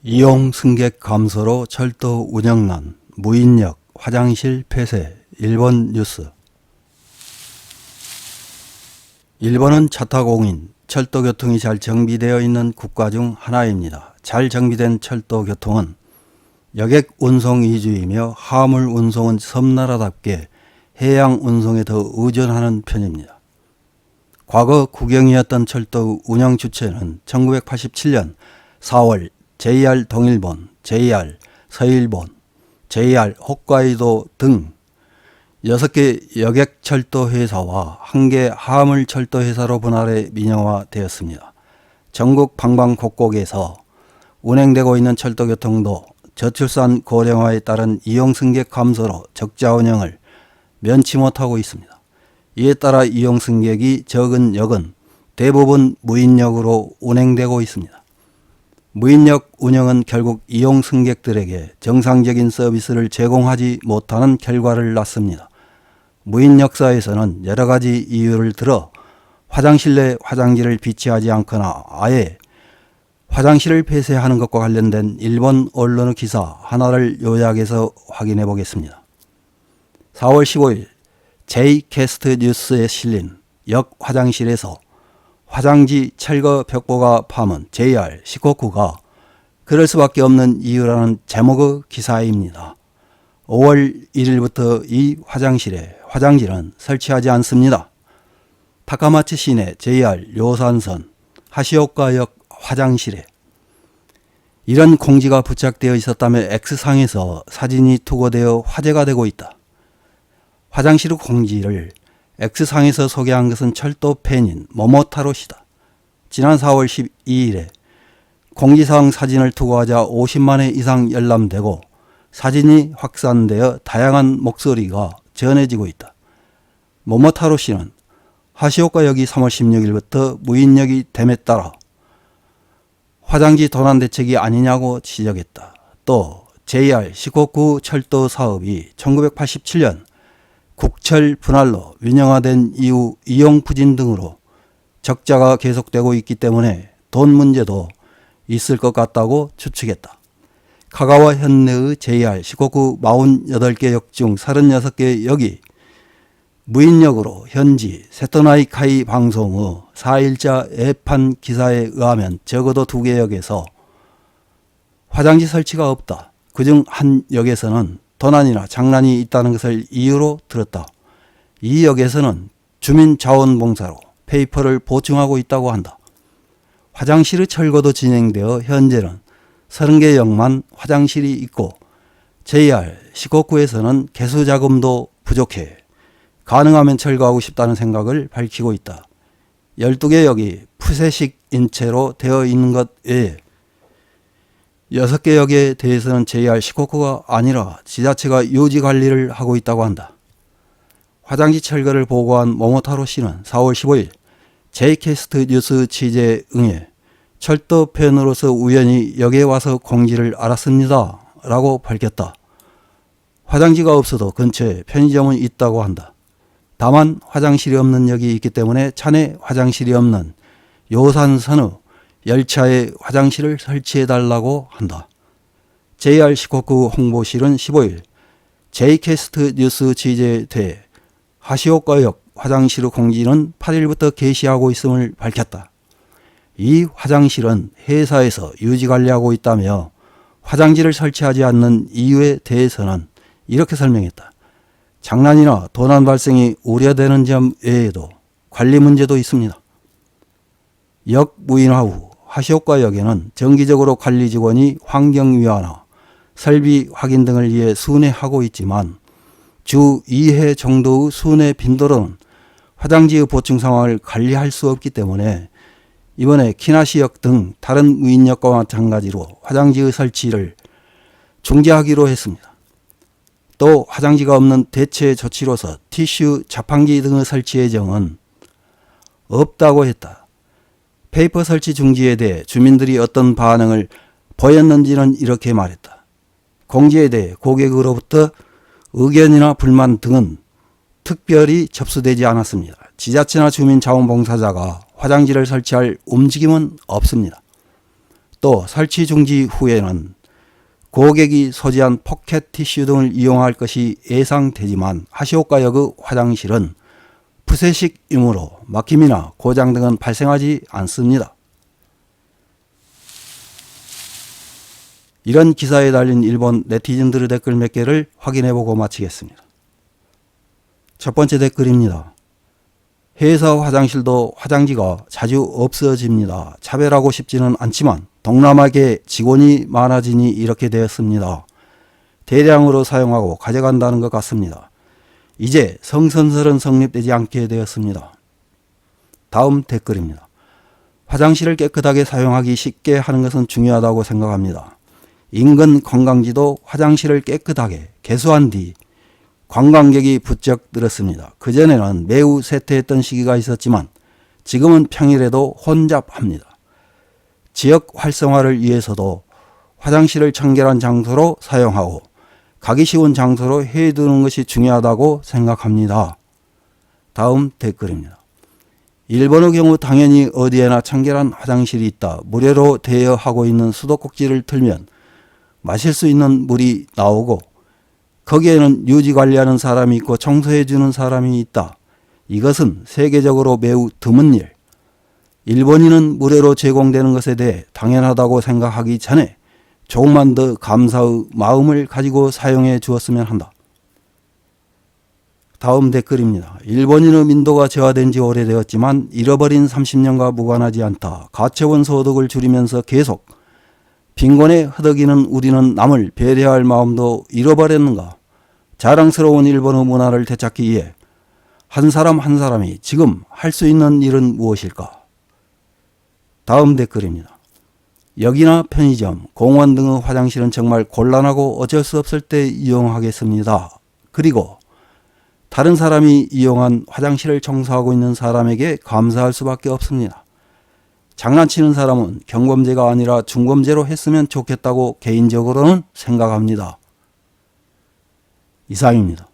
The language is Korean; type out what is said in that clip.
이용 승객 감소로 철도 운영난, 무인역, 화장실 폐쇄. 일본 뉴스. 일본은 차타공인, 철도 교통이 잘 정비되어 있는 국가 중 하나입니다. 잘 정비된 철도 교통은 여객 운송 위주이며 화물 운송은 섬나라답게 해양 운송에 더 의존하는 편입니다. 과거 국영이었던 철도 운영 주체는 1987년 4월 JR 동일본, JR 서일본, JR 홋카이도 등 6개 여객철도 회사와 1개 화물철도 회사로 분할해 민영화되었습니다. 전국 방방곡곡에서 운행되고 있는 철도 교통도 저출산 고령화에 따른 이용 승객 감소로 적자 운영을 면치 못하고 있습니다. 이에 따라 이용 승객이 적은 역은 대부분 무인역으로 운행되고 있습니다. 무인역 운영은 결국 이용 승객들에게 정상적인 서비스를 제공하지 못하는 결과를 낳습니다. 무인역사에서는 여러 가지 이유를 들어 화장실 내 화장지를 비치하지 않거나 아예 화장실을 폐쇄하는 것과 관련된 일본 언론의 기사 하나를 요약해서 확인해 보겠습니다. 4월 15일 J캐스트 뉴스에 실린 역 화장실에서 화장지 철거 벽보가 파문 JR 시코쿠가 그럴 수밖에 없는 이유라는 제목의 기사입니다. 5월 1일부터 이 화장실에 화장지는 설치하지 않습니다. 타카마치 시내 JR 요산선 하시오카역 화장실에 이런 공지가 부착되어 있었다며 X상에서 사진이 투고되어 화제가 되고 있다. 화장실의 공지를 X상에서 소개한 것은 철도 팬인 모모타로 씨다. 지난 4월 12일에 공지사항 사진을 투고하자 50만 회 이상 열람되고 사진이 확산되어 다양한 목소리가 전해지고 있다. 모모타로 씨는 하시오카역이 3월 16일부터 무인역이 됨에 따라 화장지 도난 대책이 아니냐고 지적했다. 또 JR 시코쿠 철도 사업이 1987년 국철 분할로 민영화된 이후 이용 부진 등으로 적자가 계속되고 있기 때문에 돈 문제도 있을 것 같다고 추측했다. 카가와 현내의 JR 시코쿠 48개 역 중 36개 역이 무인역으로 현지 세토나이카이 방송의 4일자 예판 기사에 의하면 적어도 2개 역에서 화장지 설치가 없다. 그중 한 역에서는 도난이나 장난이 있다는 것을 이유로 들었다. 이 역에서는 주민자원봉사로 페이퍼를 보충하고 있다고 한다. 화장실의 철거도 진행되어 현재는 30개 역만 화장실이 있고 JR 시코쿠에서는 개수자금도 부족해 가능하면 철거하고 싶다는 생각을 밝히고 있다. 12개 역이 푸세식 인체로 되어 있는 것 외에 6개 역에 대해서는 JR 시코쿠가 아니라 지자체가 유지 관리를 하고 있다고 한다. 화장지 철거를 보고한 모모타로 씨는 4월 15일 J캐스트 뉴스 취재에 응해 철도 팬으로서 우연히 역에 와서 공지를 알았습니다 라고 밝혔다. 화장지가 없어도 근처에 편의점은 있다고 한다. 다만 화장실이 없는 역이 있기 때문에 차내 화장실이 없는 요산선의 열차에 화장실을 설치해달라고 한다. JR 시코쿠 홍보실은 15일 J캐스트 뉴스 취재에 대해 하시오카역 화장실의 공지는 8일부터 게시하고 있음을 밝혔다. 이 화장실은 회사에서 유지관리하고 있다며 화장지를 설치하지 않는 이유에 대해서는 이렇게 설명했다. 장난이나 도난 발생이 우려되는 점 외에도 관리 문제도 있습니다. 역 무인화 후 하시오카역에는 정기적으로 관리 직원이 환경위화나 설비 확인 등을 위해 순회하고 있지만 주 2회 정도의 순회 빈도로는 화장지의 보충 상황을 관리할 수 없기 때문에 이번에 키나시역 등 다른 무인역과 마찬가지로 화장지의 설치를 중지하기로 했습니다. 또 화장지가 없는 대체 조치로서 티슈, 자판기 등의 설치 예정은 없다고 했다. 페이퍼 설치 중지에 대해 주민들이 어떤 반응을 보였는지는 이렇게 말했다. 공지에 대해 고객으로부터 의견이나 불만 등은 특별히 접수되지 않았습니다. 지자체나 주민자원봉사자가 화장지를 설치할 움직임은 없습니다. 또 설치 중지 후에는 고객이 소지한 포켓 티슈 등을 이용할 것이 예상되지만 하시오카역의 화장실은 푸세식이므로 막힘이나 고장 등은 발생하지 않습니다. 이런 기사에 달린 일본 네티즌들의 댓글 몇 개를 확인해보고 마치겠습니다. 첫 번째 댓글입니다. 회사 화장실도 화장지가 자주 없어집니다. 차별하고 싶지는 않지만 동남아계 직원이 많아지니 이렇게 되었습니다. 대량으로 사용하고 가져간다는 것 같습니다. 이제 성선설은 성립되지 않게 되었습니다. 다음 댓글입니다. 화장실을 깨끗하게 사용하기 쉽게 하는 것은 중요하다고 생각합니다. 인근 관광지도 화장실을 깨끗하게 개수한 뒤 관광객이 부쩍 늘었습니다. 그전에는 매우 쇠퇴했던 시기가 있었지만 지금은 평일에도 혼잡합니다. 지역 활성화를 위해서도 화장실을 청결한 장소로 사용하고 가기 쉬운 장소로 해두는 것이 중요하다고 생각합니다. 다음 댓글입니다. 일본의 경우 당연히 어디에나 청결한 화장실이 있다. 무료로 대여하고 있는 수도꼭지를 틀면 마실 수 있는 물이 나오고 거기에는 유지 관리하는 사람이 있고 청소해 주는 사람이 있다. 이것은 세계적으로 매우 드문 일. 일본인은 무료로 제공되는 것에 대해 당연하다고 생각하기 전에 조금만 더 감사의 마음을 가지고 사용해 주었으면 한다. 다음 댓글입니다. 일본인의 민도가 저하된 지 오래되었지만 잃어버린 30년과 무관하지 않다. 가처분 소득을 줄이면서 계속 빈곤에 허덕이는 우리는 남을 배려할 마음도 잃어버렸는가? 자랑스러운 일본의 문화를 되찾기 위해 한 사람 한 사람이 지금 할 수 있는 일은 무엇일까? 다음 댓글입니다. 역이나 편의점, 공원 등의 화장실은 정말 곤란하고 어쩔 수 없을 때 이용하겠습니다. 그리고 다른 사람이 이용한 화장실을 청소하고 있는 사람에게 감사할 수밖에 없습니다. 장난치는 사람은 경범죄가 아니라 중범죄로 했으면 좋겠다고 개인적으로는 생각합니다. 이상입니다.